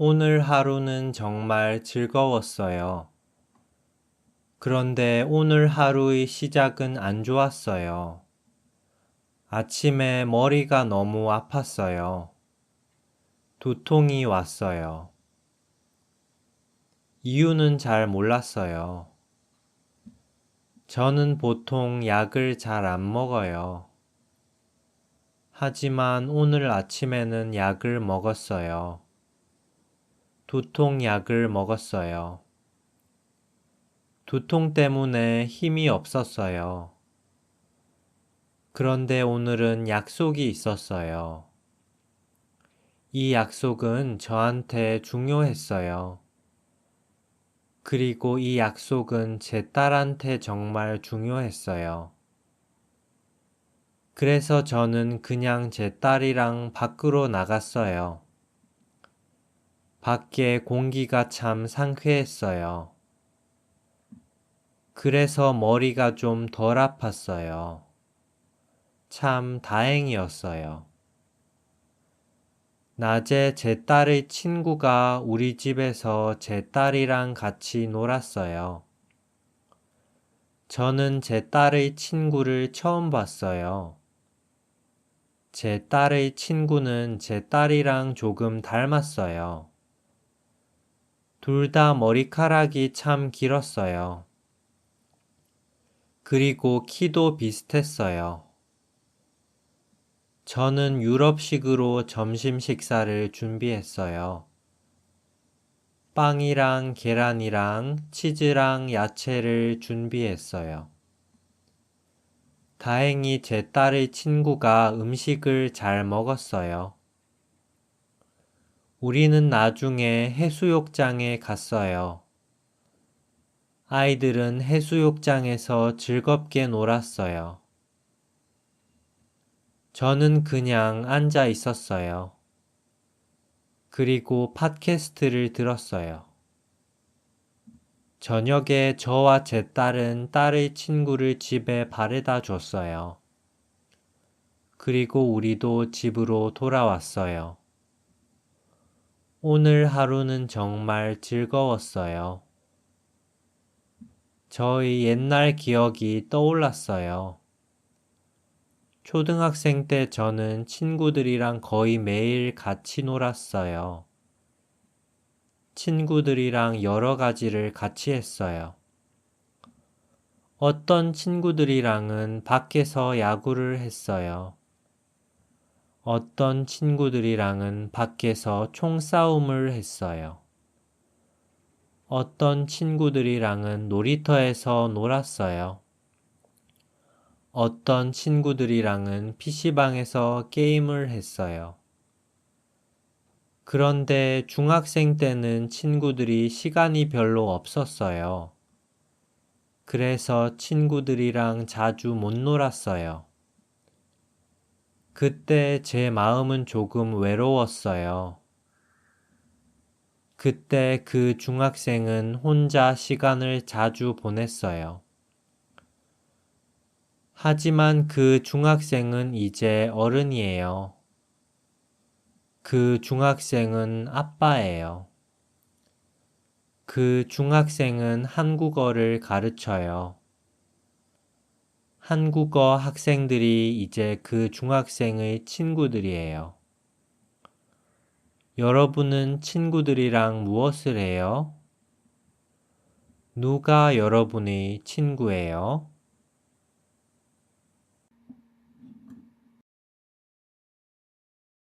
오늘 하루는 정말 즐거웠어요. 그런데 오늘 하루의 시작은 안 좋았어요. 아침에 머리가 너무 아팠어요. 두통이 왔어요. 이유는 잘 몰랐어요. 저는 보통 약을 잘 안 먹어요. 하지만 오늘 아침에는 약을 먹었어요. 두통 약을 먹었어요. 두통 때문에 힘이 없었어요. 그런데 오늘은 약속이 있었어요. 이 약속은 저한테 중요했어요. 그리고 이 약속은 제 딸한테 정말 중요했어요. 그래서 저는 그냥 제 딸이랑 밖으로 나갔어요. 밖에 공기가 참 상쾌했어요. 그래서 머리가 좀 덜 아팠어요. 참 다행이었어요. 낮에 제 딸의 친구가 우리 집에서 제 딸이랑 같이 놀았어요. 저는 제 딸의 친구를 처음 봤어요. 제 딸의 친구는 제 딸이랑 조금 닮았어요. 둘 다 머리카락이 참 길었어요. 그리고 키도 비슷했어요. 저는 유럽식으로 점심 식사를 준비했어요. 빵이랑 계란이랑 치즈랑 야채를 준비했어요. 다행히 제 딸의 친구가 음식을 잘 먹었어요. 우리는 나중에 해수욕장에 갔어요. 아이들은 해수욕장에서 즐겁게 놀았어요. 저는 그냥 앉아 있었어요. 그리고 팟캐스트를 들었어요. 저녁에 저와 제 딸은 딸의 친구를 집에 바래다 줬어요. 그리고 우리도 집으로 돌아왔어요. 오늘 하루는 정말 즐거웠어요. 저의 옛날 기억이 떠올랐어요. 초등학생 때 저는 친구들이랑 거의 매일 같이 놀았어요. 친구들이랑 여러 가지를 같이 했어요. 어떤 친구들이랑은 밖에서 야구를 했어요. 어떤 친구들이랑은 밖에서 총싸움을 했어요. 어떤 친구들이랑은 놀이터에서 놀았어요. 어떤 친구들이랑은 PC방에서 게임을 했어요. 그런데 중학생 때는 친구들이 시간이 별로 없었어요. 그래서 친구들이랑 자주 못 놀았어요. 그때 제 마음은 조금 외로웠어요. 그때 그 중학생은 혼자 시간을 자주 보냈어요. 하지만 그 중학생은 이제 어른이에요. 그 중학생은 아빠예요. 그 중학생은 한국어를 가르쳐요. 한국어 학생들이 이제 그 중학생의 친구들이에요. 여러분은 친구들이랑 무엇을 해요? 누가 여러분의 친구예요?